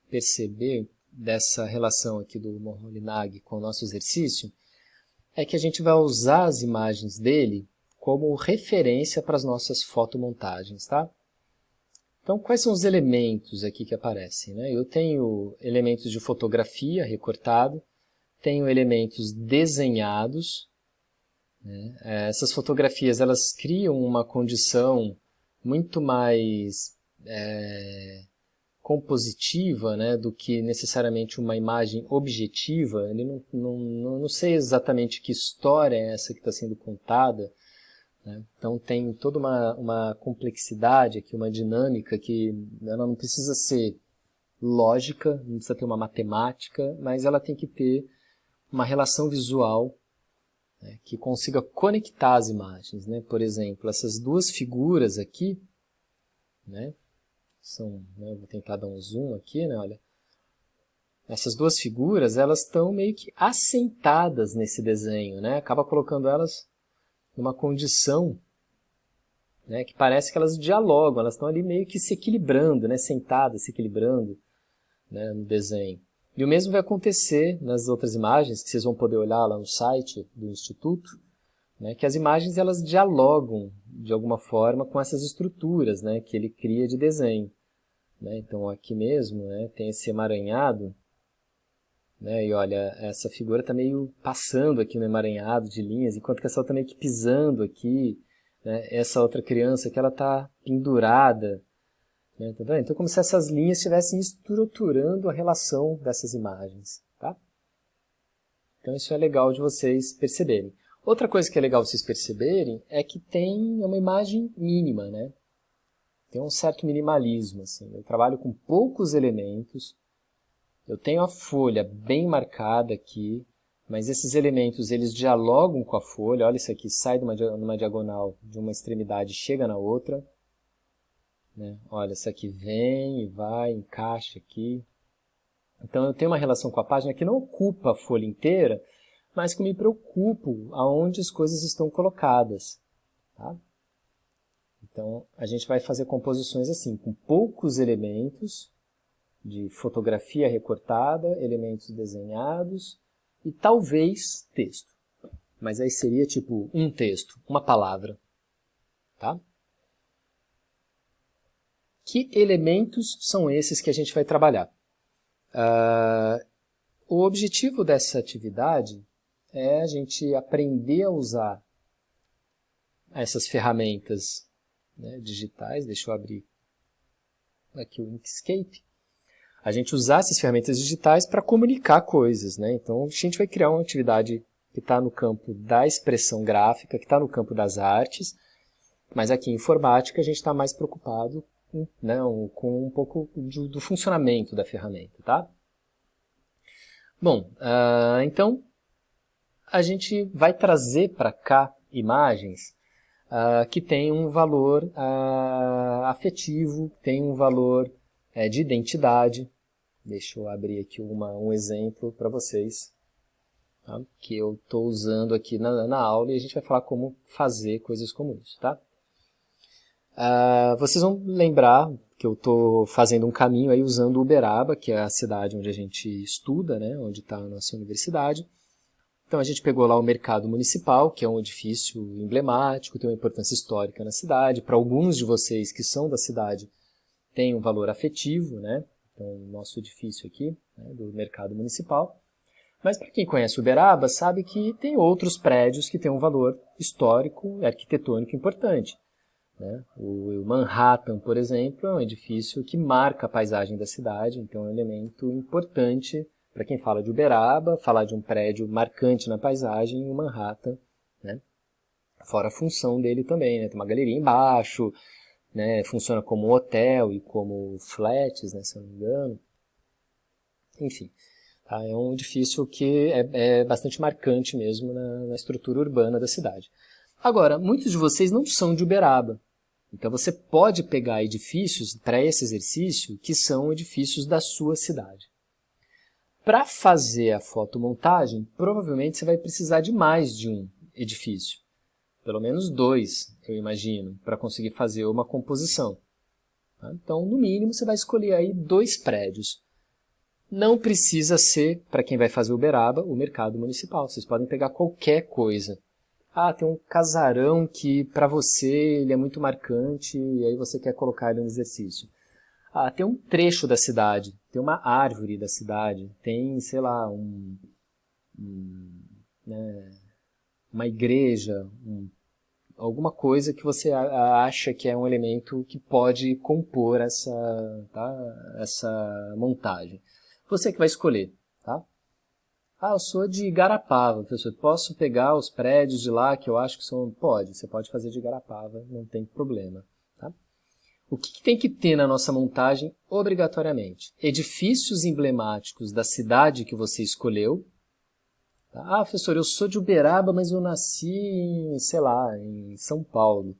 perceber dessa relação aqui do Moholy-Nagy com o nosso exercício é que a gente vai usar as imagens dele como referência para as nossas fotomontagens, tá? Então, quais são os elementos aqui que aparecem, né? Eu tenho elementos de fotografia recortado, tenho elementos desenhados, né? Essas fotografias elas criam uma condição muito mais compositiva, né, do que necessariamente uma imagem objetiva. Ele não sei exatamente que história é essa que está sendo contada, né? Então tem toda uma complexidade aqui, uma dinâmica que ela não precisa ser lógica, não precisa ter uma matemática, mas ela tem que ter uma relação visual, né, que consiga conectar as imagens, né? Por exemplo, essas duas figuras aqui, né, vou tentar dar um zoom aqui, né, olha. Essas duas figuras, elas estão meio que assentadas nesse desenho, né? Acaba colocando elas numa condição, né, que parece que elas dialogam, elas estão ali meio que se equilibrando, né, sentadas, se equilibrando, né, no desenho. E o mesmo vai acontecer nas outras imagens, que vocês vão poder olhar lá no site do Instituto, né, que as imagens elas dialogam de alguma forma com essas estruturas, né, que ele cria de desenho. Né? Então aqui mesmo, né, tem esse emaranhado, né, e olha, essa figura está meio passando aqui no emaranhado de linhas, enquanto que essa outra está meio que pisando aqui, né, essa outra criança que ela está pendurada, né, tá vendo? Então como se essas linhas estivessem estruturando a relação dessas imagens. Tá? Então isso é legal de vocês perceberem. Outra coisa que é legal vocês perceberem é que tem uma imagem mínima, né? Tem um certo minimalismo, assim. Eu trabalho com poucos elementos, eu tenho a folha bem marcada aqui, mas esses elementos eles dialogam com a folha. Olha isso aqui, sai numa diagonal de uma extremidade e chega na outra. Né? Olha, isso aqui vem e vai, encaixa aqui. Então eu tenho uma relação com a página que não ocupa a folha inteira, mas que me preocupo aonde as coisas estão colocadas. Tá? Então, a gente vai fazer composições assim, com poucos elementos de fotografia recortada, elementos desenhados e talvez texto. Mas aí seria tipo um texto, uma palavra. Tá? Que elementos são esses que a gente vai trabalhar? O objetivo dessa atividade é a gente aprender a usar essas ferramentas, né, digitais. Deixa eu abrir aqui o Inkscape. A gente usar essas ferramentas digitais para comunicar coisas, né? Então, a gente vai criar uma atividade que está no campo da expressão gráfica, que está no campo das artes, mas aqui em informática a gente está mais preocupado com, né, com um pouco do funcionamento da ferramenta, tá? Bom, então a gente vai trazer para cá imagens que tem um valor afetivo, tem um valor de identidade. Deixa eu abrir aqui um exemplo para vocês, tá? Que eu estou usando aqui na aula, e a gente vai falar como fazer coisas como isso. Tá? Vocês vão lembrar que eu estou fazendo um caminho aí usando Uberaba, que é a cidade onde a gente estuda, né, onde está a nossa universidade. Então a gente pegou lá o Mercado Municipal, que é um edifício emblemático, tem uma importância histórica na cidade. Para alguns de vocês que são da cidade, tem um valor afetivo, né? Então o nosso edifício aqui, né, do Mercado Municipal. Mas para quem conhece Uberaba, sabe que tem outros prédios que têm um valor histórico e arquitetônico importante. Né? O Manhattan, por exemplo, é um edifício que marca a paisagem da cidade, então é um elemento importante para quem fala de Uberaba, falar de um prédio marcante na paisagem, o Manhattan, né? Fora a função dele também, né? Tem uma galeria embaixo, né? Funciona como um hotel e como flats, né? Se eu não me engano. Enfim, tá? É um edifício que é bastante marcante mesmo na estrutura urbana da cidade. Agora, muitos de vocês não são de Uberaba. Então você pode pegar edifícios para esse exercício que são edifícios da sua cidade. Para fazer a fotomontagem, provavelmente você vai precisar de mais de um edifício. Pelo menos 2, eu imagino, para conseguir fazer uma composição. Então, no mínimo, você vai escolher aí 2 prédios. Não precisa ser, para quem vai fazer Uberaba, o mercado municipal. Vocês podem pegar qualquer coisa. Ah, tem um casarão que para você ele é muito marcante e aí você quer colocar ele no exercício. Ah, tem um trecho da cidade, tem uma árvore da cidade, tem, sei lá, uma igreja, alguma coisa que você acha que é um elemento que pode compor essa montagem. Você que vai escolher, tá? Ah, eu sou de Igarapava, professor. Posso pegar os prédios de lá que eu acho que são... Pode, você pode fazer de Igarapava, não tem problema. Tá? O que tem que ter na nossa montagem, obrigatoriamente? Edifícios emblemáticos da cidade que você escolheu. Tá? Ah, professor, eu sou de Uberaba, mas eu nasci em, sei lá, em São Paulo.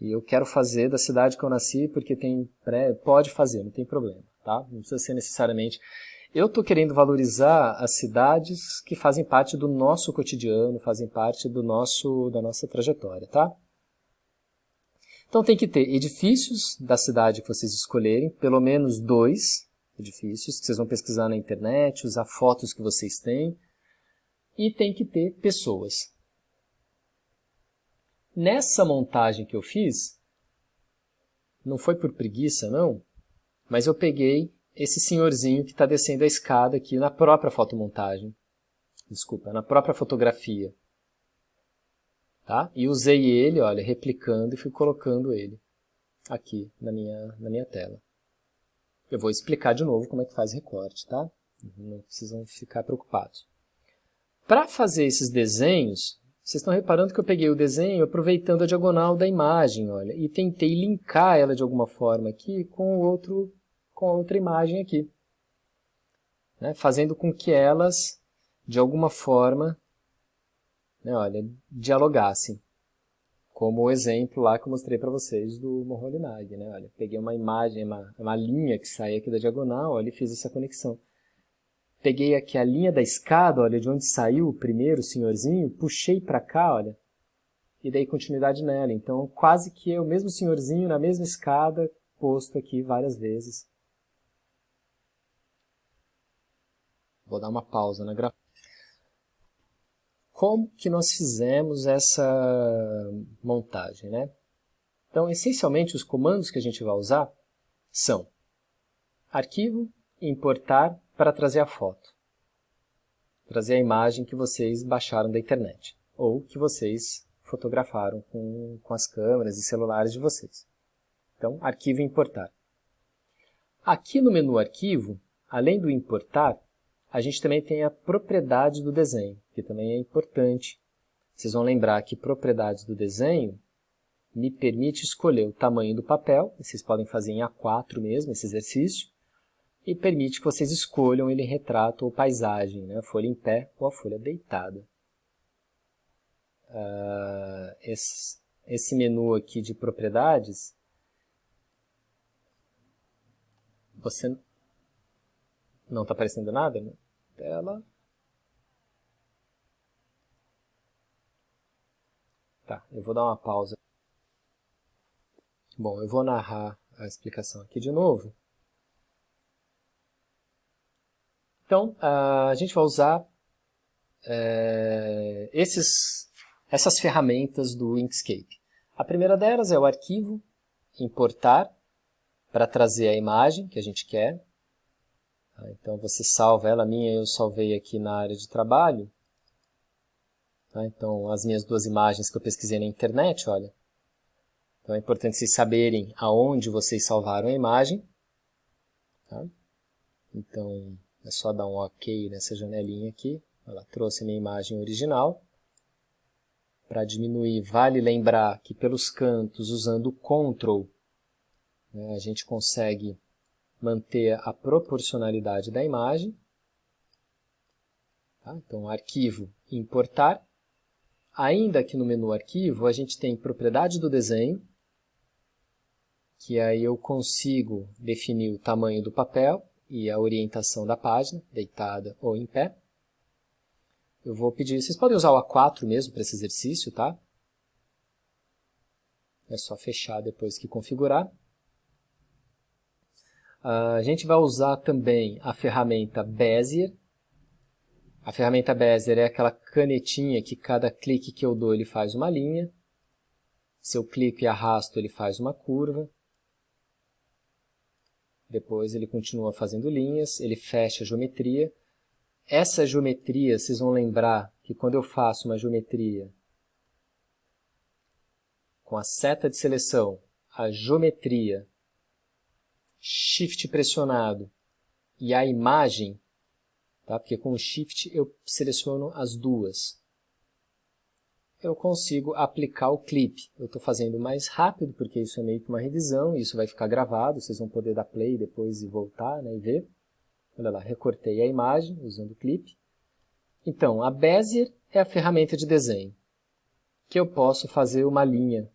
E eu quero fazer da cidade que eu nasci porque tem... Pode fazer, não tem problema. Tá? Não precisa ser necessariamente... Eu estou querendo valorizar as cidades que fazem parte do nosso cotidiano, fazem parte da nossa trajetória, tá? Então tem que ter edifícios da cidade que vocês escolherem, pelo menos 2 edifícios, que vocês vão pesquisar na internet, usar fotos que vocês têm, e tem que ter pessoas. Nessa montagem que eu fiz, não foi por preguiça não, mas eu peguei esse senhorzinho que está descendo a escada aqui na própria fotomontagem. Desculpa, na própria fotografia. Tá? E usei ele, olha, replicando e fui colocando ele aqui na minha tela. Eu vou explicar de novo como é que faz recorte, tá? Não precisam ficar preocupados. Para fazer esses desenhos, vocês estão reparando que eu peguei o desenho aproveitando a diagonal da imagem, olha, e tentei linkar ela de alguma forma aqui com a outra imagem aqui, né? Fazendo com que elas, de alguma forma, né, olha, dialogassem. Como o exemplo lá que eu mostrei para vocês do Moholy-Nagy, né? Olha, peguei uma imagem, uma linha que sai aqui da diagonal, olha, e fiz essa conexão. Peguei aqui a linha da escada, olha, de onde saiu o primeiro senhorzinho, puxei para cá, olha, e dei continuidade nela. Então, quase que é o mesmo senhorzinho na mesma escada, posto aqui várias vezes. Vou dar uma pausa na gravação. Como que nós fizemos essa montagem, né? Então, essencialmente, os comandos que a gente vai usar são arquivo, importar para trazer a foto. Trazer a imagem que vocês baixaram da internet. Ou que vocês fotografaram com as câmeras e celulares de vocês. Então, arquivo e importar. Aqui no menu arquivo, além do importar, a gente também tem a propriedade do desenho, que também é importante. Vocês vão lembrar que propriedades do desenho me permite escolher o tamanho do papel, vocês podem fazer em A4 mesmo, esse exercício, e permite que vocês escolham ele em retrato ou paisagem, né? A folha em pé ou a folha deitada. Esse menu aqui de propriedades, você não está aparecendo nada, né? Tela. Tá, eu vou dar uma pausa. Bom, eu vou narrar a explicação aqui de novo. Então, a gente vai usar essas ferramentas do Inkscape. A primeira delas é o arquivo, importar, para trazer a imagem que a gente quer. Então, você salva ela, a minha eu salvei aqui na área de trabalho. Então, as minhas 2 imagens que eu pesquisei na internet, olha. Então, é importante vocês saberem aonde vocês salvaram a imagem. Tá? Então, é só dar um OK nessa janelinha aqui. Ela trouxe a minha imagem original. Para diminuir, vale lembrar que pelos cantos, usando o Ctrl, né, a gente consegue manter a proporcionalidade da imagem. Tá? Então, arquivo, importar. Ainda aqui no menu arquivo, a gente tem propriedade do desenho, que aí eu consigo definir o tamanho do papel e a orientação da página, deitada ou em pé. Eu vou pedir, vocês podem usar o A4 mesmo para esse exercício, tá? É só fechar depois que configurar. A gente vai usar também a ferramenta Bezier. A ferramenta Bezier é aquela canetinha que cada clique que eu dou ele faz uma linha. Se eu clico e arrasto, ele faz uma curva. Depois ele continua fazendo linhas, ele fecha a geometria. Essa geometria, vocês vão lembrar que quando eu faço uma geometria com a seta de seleção, a geometria, Shift pressionado e a imagem, tá? Porque com o Shift eu seleciono as duas, eu consigo aplicar o clipe. Eu estou fazendo mais rápido, porque isso é meio que uma revisão, e isso vai ficar gravado, vocês vão poder dar play depois e voltar, né, e ver. Olha lá, recortei a imagem usando o clipe. Então, a Bezier é a ferramenta de desenho, que eu posso fazer uma linha.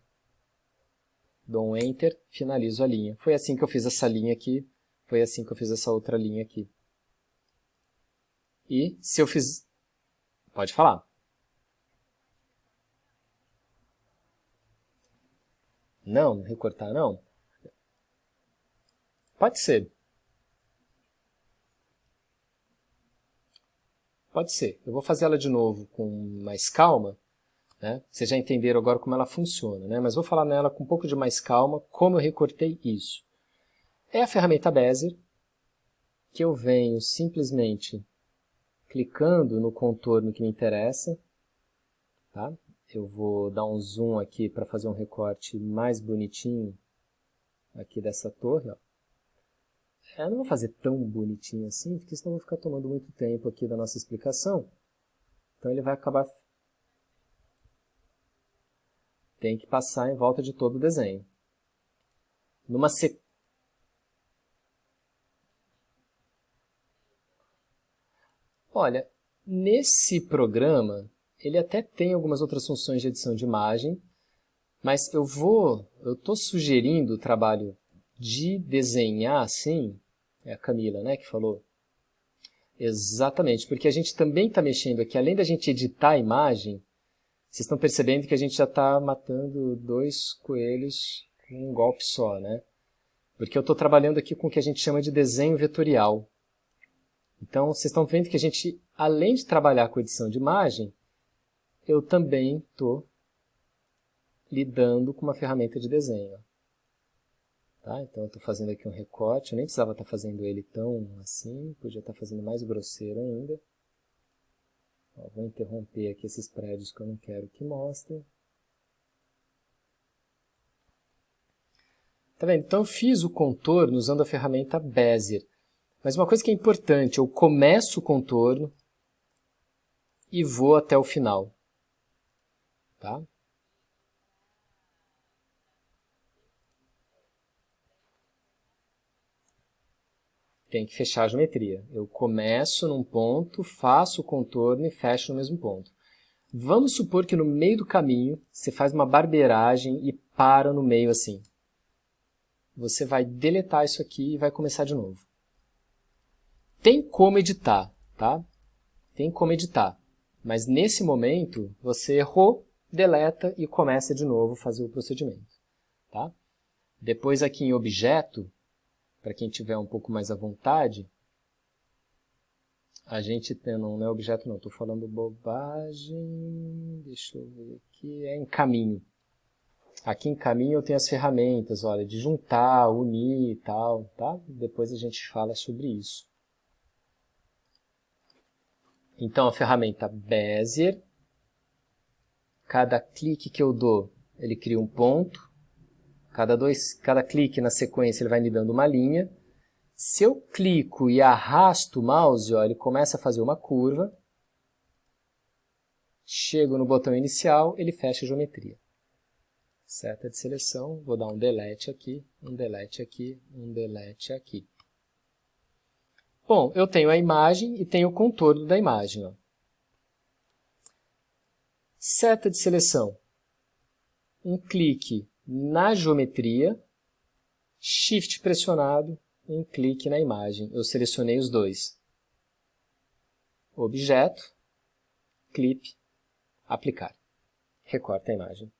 Dou um Enter, finalizo a linha. Foi assim que eu fiz essa linha aqui, foi assim que eu fiz essa outra linha aqui. E se eu fiz... Pode falar. Não, recortar não. Pode ser. Pode ser. Eu vou fazer ela de novo com mais calma, né? Vocês já entenderam agora como ela funciona, né? Mas vou falar nela com um pouco de mais calma, como eu recortei isso. É a ferramenta Bezier, que eu venho simplesmente clicando no contorno que me interessa, tá? Eu vou dar um zoom aqui para fazer um recorte mais bonitinho aqui dessa torre, ó. Eu não vou fazer tão bonitinho assim, porque senão eu vou ficar tomando muito tempo aqui da nossa explicação. Então ele vai acabar... Tem que passar em volta de todo o desenho. Numa sequência... Olha, nesse programa, ele até tem algumas outras funções de edição de imagem, mas eu estou sugerindo o trabalho de desenhar assim, é a Camila, né, que falou. Exatamente, porque a gente também está mexendo aqui, além da gente editar a imagem, vocês estão percebendo que a gente já está matando dois coelhos com um golpe só, né? Porque eu estou trabalhando aqui com o que a gente chama de desenho vetorial. Então, vocês estão vendo que a gente, além de trabalhar com edição de imagem, eu também estou lidando com uma ferramenta de desenho. Tá? Então, eu estou fazendo aqui um recorte, eu nem precisava estar fazendo ele tão assim, podia estar fazendo mais grosseiro ainda. Ó, vou interromper aqui esses prédios que eu não quero que mostrem. Tá vendo? Então, eu fiz o contorno usando a ferramenta Bezier. Mas uma coisa que é importante, eu começo o contorno e vou até o final. Tá? Tem que fechar a geometria. Eu começo num ponto, faço o contorno e fecho no mesmo ponto. Vamos supor que no meio do caminho você faz uma barbeiragem e para no meio assim. Você vai deletar isso aqui e vai começar de novo. Tem como editar, tá? Tem como editar. Mas nesse momento, você errou, deleta e começa de novo a fazer o procedimento. Tá? Depois aqui em objeto, para quem tiver um pouco mais à vontade, a gente tem, não é objeto não, estou falando bobagem, deixa eu ver aqui, é em caminho. Aqui em caminho eu tenho as ferramentas, olha, de juntar, unir e tal, tá? Depois a gente fala sobre isso. Então a ferramenta Bezier, cada clique que eu dou, ele cria um ponto, cada clique na sequência ele vai me dando uma linha. Se eu clico e arrasto o mouse, ó, ele começa a fazer uma curva. Chego no botão inicial, ele fecha a geometria. Seta de seleção, vou dar um delete aqui, um delete aqui, um delete aqui. Bom, eu tenho a imagem e tenho o contorno da imagem. Ó. Seta de seleção. Um clique na geometria, Shift pressionado, um clique na imagem. Eu selecionei os dois. Objeto, clipe, aplicar. Recorta a imagem.